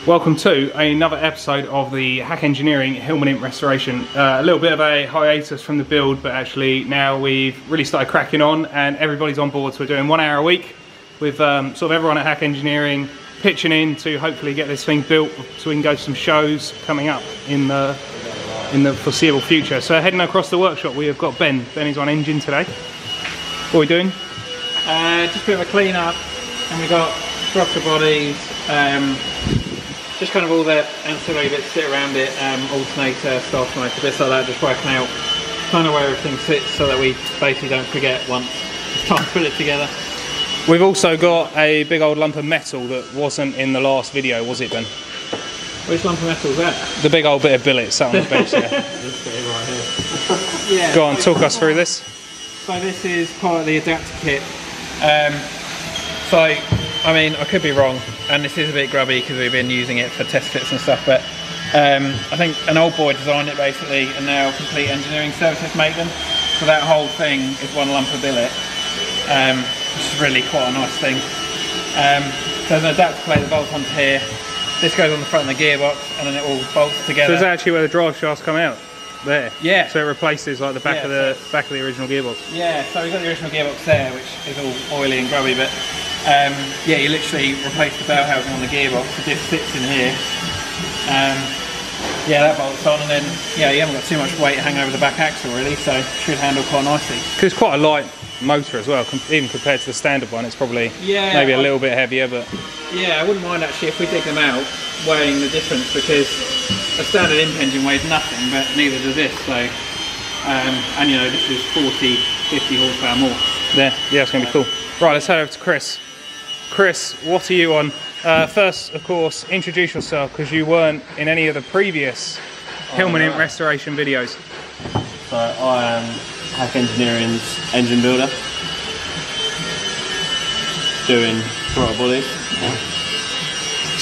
Welcome to another episode of the Hack Engineering Hillman Imp Restoration. A little bit of a hiatus from the build, but actually now we've really started cracking on and everybody's on board. So we're doing 1 hour a week with sort of everyone at Hack Engineering pitching in to hopefully get this thing built so we can go to some shows coming up in the foreseeable future. So heading across the workshop, we have got Ben. Ben is on engine today. What are we doing? Just a bit of a clean up, and we've got throttle bodies, just kind of all the ancillary bits sit around it, alternator, starter motor, bits like that, just working out kind of where everything sits so that we basically don't forget once it's time to put it together. We've also got a big old lump of metal that wasn't in the last video, was it, Ben? Which lump of metal is that? The big old bit of billet sat on the bench there. This bit right here. Yeah. Go on, talk us through this. So this is part of the adapter kit. So, I mean, I could be wrong, and this is a bit grubby because we've been using it for test kits and stuff, but I think an old boy designed it basically, and now Complete Engineering Services make them. So that whole thing is one lump of billet, which is really quite a nice thing. There's an adapter plate that bolts onto here. This goes on the front of the gearbox, and then it all bolts together. So is that actually where the drive shafts come out? There? Yeah. So it replaces like the back of the original gearbox? Yeah, so we've got the original gearbox there, which is all oily and grubby, but yeah, you literally replace the bell housing on the gearbox. The disc sits in here. Yeah, that bolts on, and then yeah, you haven't got too much weight hanging over the back axle really, so it should handle quite nicely. Because it's quite a light motor as well, even compared to the standard one. It's probably maybe a little bit heavier, but yeah, I wouldn't mind actually if we dig them out, weighing the difference, because a standard imp engine weighs nothing, but neither does this. So, and you know, this is 40, 50 horsepower more. Yeah, it's going to be cool. Right, let's head over to Chris. Chris, what are you on? First, of course, introduce yourself, because you weren't in any of the previous Hillman Imp restoration videos. So I am Hack Engineering's engine builder, doing throttle bodies.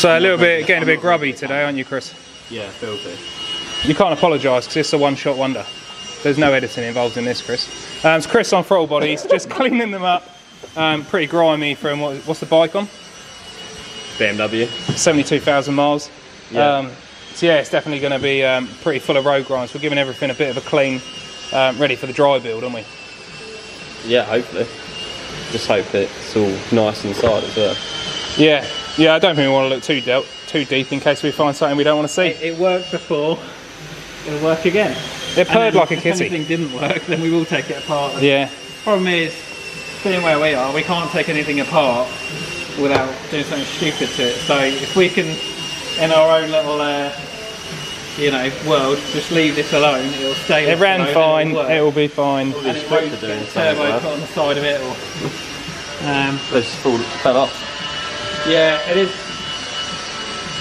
So a little bit, getting a bit grubby today, aren't you, Chris? Yeah, filthy. You can't apologise because it's a one-shot wonder. There's no editing involved in this, Chris. It's Chris on throttle bodies, just cleaning them up. Pretty grimy from what's the bike on? BMW. 72,000 miles. Yeah. So yeah, it's definitely going to be pretty full of road grinds. We're giving everything a bit of a clean, ready for the dry build, aren't we? Yeah, hopefully. Just hope it's all nice inside as well. Yeah, I don't think we want to look too deep in case we find something we don't want to see. It worked before, it'll work again. It purred like a kitty. If anything didn't work, then we will take it apart. Yeah. Problem is, being where we are, we can't take anything apart without doing something stupid to it. So if we can, in our own little, you know, world, just leave this alone, it'll stay. It ran fine. It will be fine. And it won't get a turbo put on the side of it, or They just fell off. yeah, it is.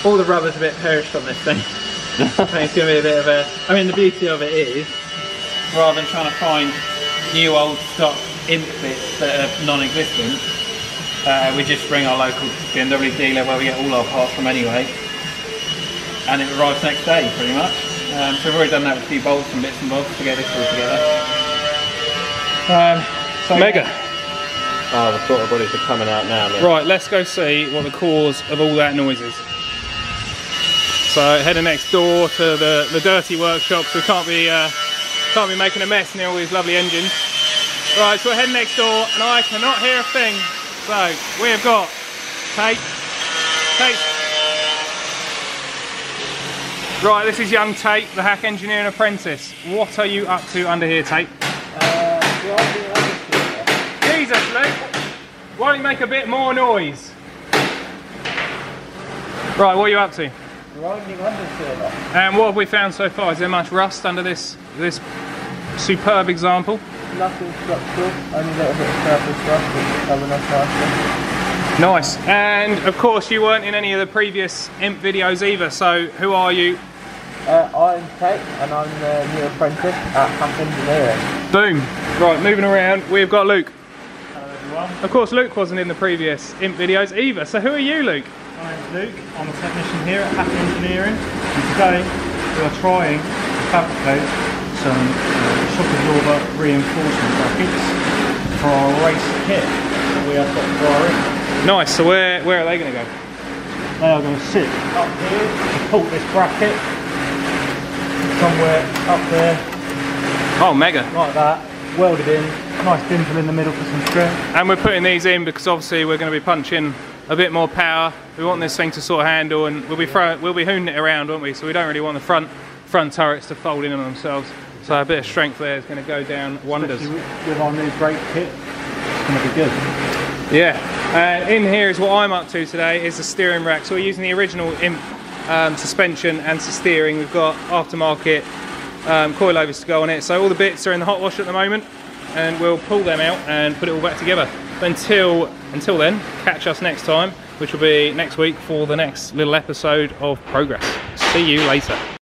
All the rubber's a bit perished on this thing. I think it's going to be a bit of a. I mean, the beauty of it is, rather than trying to find new old stock imp bits that are non-existent, we just bring our local BMW dealer where we get all our parts from anyway, and it arrives next day pretty much. So we've already done that with a few bolts and bits and bobs to get this all together. So Mega. yeah. Oh, the throttle bodies are coming out now. Then. Right, let's go see what the cause of all that noise is. So heading next door to the dirty workshops. We can't be making a mess near all these lovely engines. Right, so we're heading next door, and I cannot hear a thing. So we have got Taite. Right, this is young Taite, the Hack Engineering apprentice. What are you up to under here, Taite? Jesus, Luke! Why don't you make a bit more noise? Right, what are you up to? And what have we found so far? Is there much rust under this superb example? Nothing structural, only a little bit of surface rust, which is coming off nicely. Nice. And of course you weren't in any of the previous imp videos either, so who are you? I'm Taite, and I'm the new apprentice at Hack Engineering. Boom. Right, moving around, we've got Luke. Hello everyone. Of course Luke wasn't in the previous imp videos either, so who are you, Luke? My name's Luke, I'm a technician here at Hack Engineering, and today we are trying to fabricate some shock absorber reinforcement brackets for our race kit that we have got for our imp. Nice, so where are they going to go? they are going to sit up here to support this bracket somewhere up there. Oh, mega. Like that, welded in, nice dimple in the middle for some strength. And we're putting these in because obviously we're going to be punching a bit more power. We want this thing to sort of handle, and we'll be hooning it around, won't we? So we don't really want the front turrets to fold in on themselves. So a bit of strength there is going to go down wonders. Especially with our new brake kit, it's going to be good. Yeah, and in here is what I'm up to today, is the steering rack. So we're using the original suspension and steering. We've got aftermarket coilovers to go on it. So all the bits are in the hot wash at the moment, and we'll pull them out and put it all back together. But until then, catch us next time, which will be next week for the next little episode of Progress. See you later.